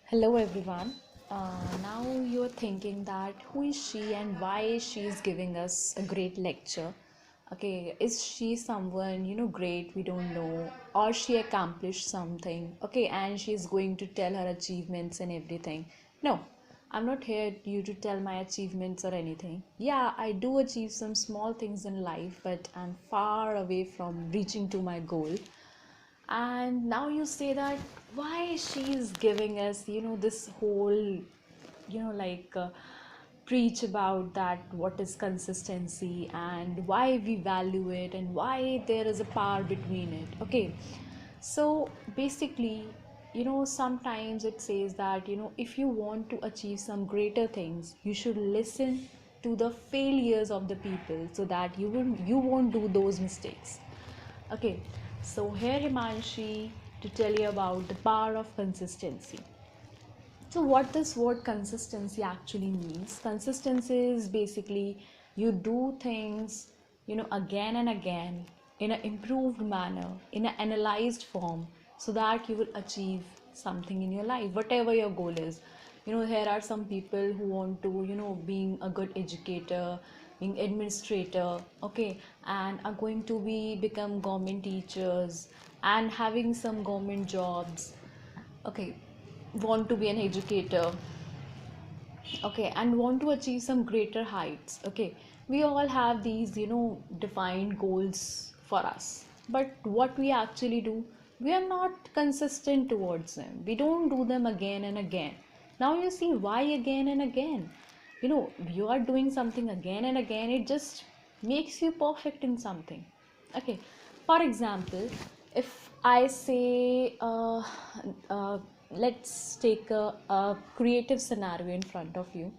Hello everyone. Now you're thinking that who is she and why she is giving us a great lecture? Okay, is she someone great we don't know, or she accomplished something? Okay, and she's going to tell her achievements and everything. No, I'm not here you to tell my achievements or anything. Yeah, I do achieve some small things in life, but I'm far away from reaching to my goal. And now you say that why she is giving us this whole preach about that what is consistency and why we value it and why there is a power between it. Okay, so basically, sometimes it says that if you want to achieve some greater things, you should listen to the failures of the people so that you won't do those mistakes. Okay, so here Himanshi to tell you about the power of consistency. So, what this word consistency actually means? Consistency is basically you do things, again and again in an improved manner, in an analyzed form, so that you will achieve something in your life, whatever your goal is. Here are some people who want to, being a good educator, being administrator, okay, and are going to become government teachers and having some government jobs, okay, want to be an educator, okay, and want to achieve some greater heights. Okay, we all have these defined goals for us, but what we actually do, we are not consistent towards them. We don't do them again and again. Now you see why again and again. You are doing something again and again, it just makes you perfect in something. Okay, for example, if I say let's take a creative scenario in front of you.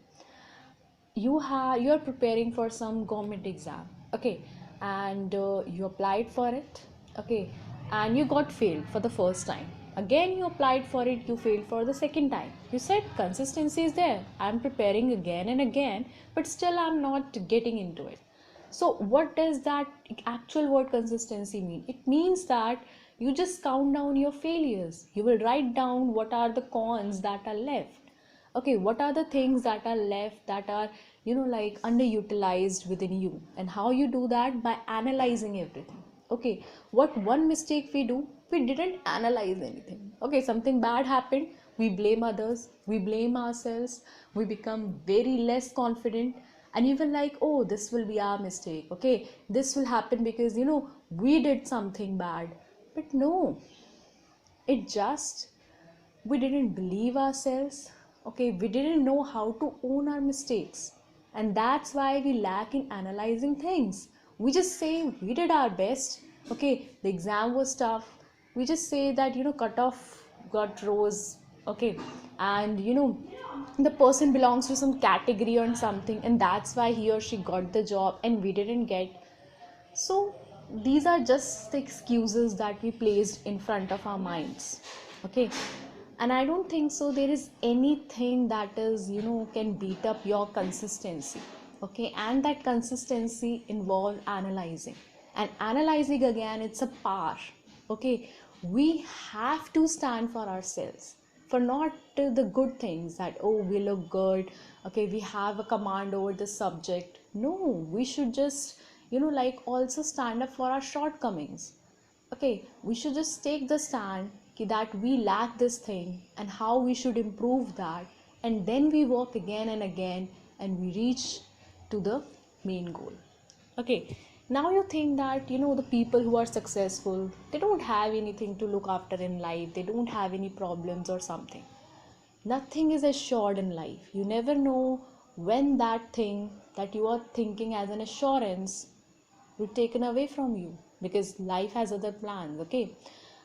You're preparing for some government exam, okay, and you applied for it, okay, and you got failed for the first time. Again you applied for it, you failed for the second time. You said consistency is there, I'm preparing again and again, but still I'm not getting into it. So what does that actual word consistency mean? It means that you just count down your failures. You will write down what are the cons that are left. Okay, what are the things that are left that are underutilized within you, and how you do that by analyzing everything. Okay, what one mistake we do, we didn't analyze anything. Okay, something bad happened, we blame others, we blame ourselves, we become very less confident, and even like, oh, this will be our mistake, okay, this will happen because we did something bad. But no, it just, we didn't believe ourselves. Okay, we didn't know how to own our mistakes, and that's why we lack in analyzing things. We just say we did our best. Okay, the exam was tough, we just say that cut off got rose, okay, and the person belongs to some category or something, and that's why he or she got the job and we didn't get. So these are just the excuses that we placed in front of our minds. Okay. And I don't think so there is anything that is, can beat up your consistency. Okay. And that consistency involves analyzing. And analyzing again, it's a power. Okay. We have to stand for ourselves, for not the good things that, oh, we look good, okay, we have a command over the subject. No, we should just also stand up for our shortcomings. Okay, we should just take the stand that we lack this thing and how we should improve that, and then we work again and again and we reach to the main goal. Okay, now you think that the people who are successful, they don't have anything to look after in life, they don't have any problems or something. Nothing is assured in life. You never know when that thing that you are thinking as an assurance will be taken away from you, because life has other plans. Okay,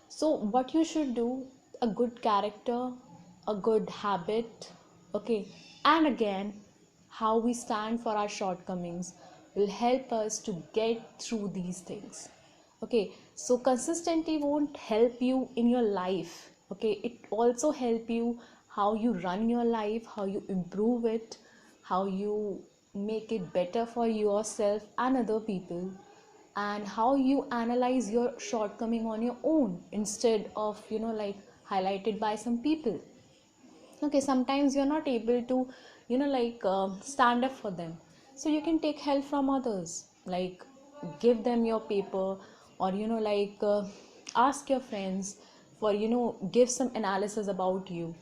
so what you should do, a good character, a good habit, okay, and again how we stand for our shortcomings will help us to get through these things. Okay, so consistency won't help you in your life. Okay, it also help you how you run your life, how you improve it, how you make it better for yourself and other people, and how you analyze your shortcoming on your own instead of highlighted by some people. Okay, sometimes you're not able to stand up for them, so you can take help from others, like give them your paper, or ask your friends for give some analysis about you,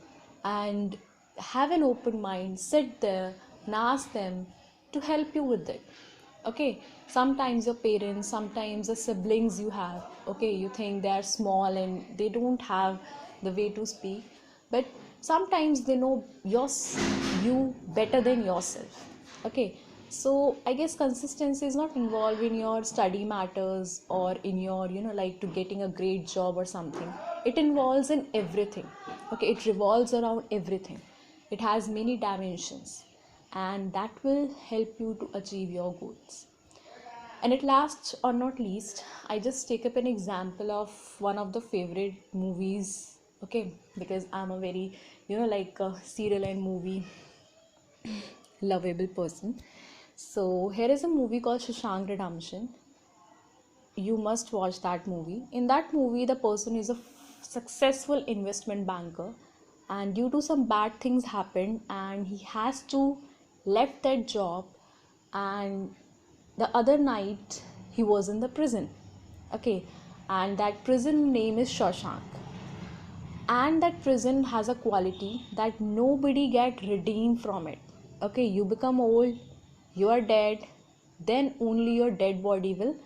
and have an open mind, sit there and ask them to help you with it. Okay, sometimes your parents, sometimes the siblings you have, okay, you think they are small and they don't have the way to speak, but sometimes they know you better than yourself. Okay, so I guess consistency is not involved in your study matters or in your to getting a great job or something. It involves in everything. Okay, it revolves around everything. It has many dimensions, and that will help you to achieve your goals. And at last or not least, I just take up an example of one of the favorite movies. Okay, because I'm a very a serial and movie lovable person. So here is a movie called Shashank Redemption. You must watch that movie. In that movie, the person is a successful investment banker, and due to some bad things happened, and he has to left that job, and the other night he was in the prison. Okay, and that prison name is Shawshank, and that prison has a quality that nobody get redeemed from it. Okay, you become old, you are dead, then only your dead body will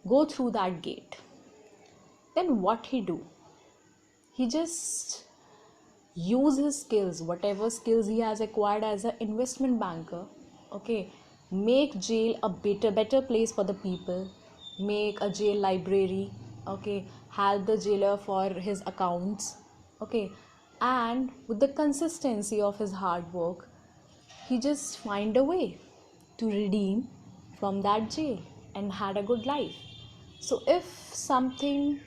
go through that gate. Then what he do, he just use his skills, whatever skills he has acquired as an investment banker. Okay, make jail a better place for the people, make a jail library. Okay, help the jailer for his accounts. Okay, and with the consistency of his hard work, he just find a way to redeem from that jail and had a good life. So if something,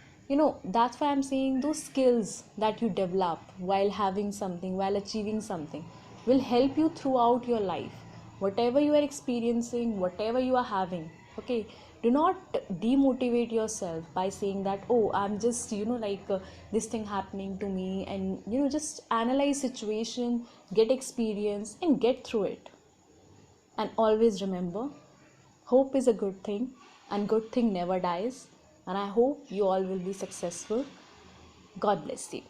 that's why I'm saying those skills that you develop while having something, while achieving something, will help you throughout your life, whatever you are experiencing, whatever you are having. Okay, do not demotivate yourself by saying that, oh, I'm just this thing happening to me, and just analyze situation, get experience and get through it. And always remember, hope is a good thing, and good thing never dies. And I hope you all will be successful. God bless you.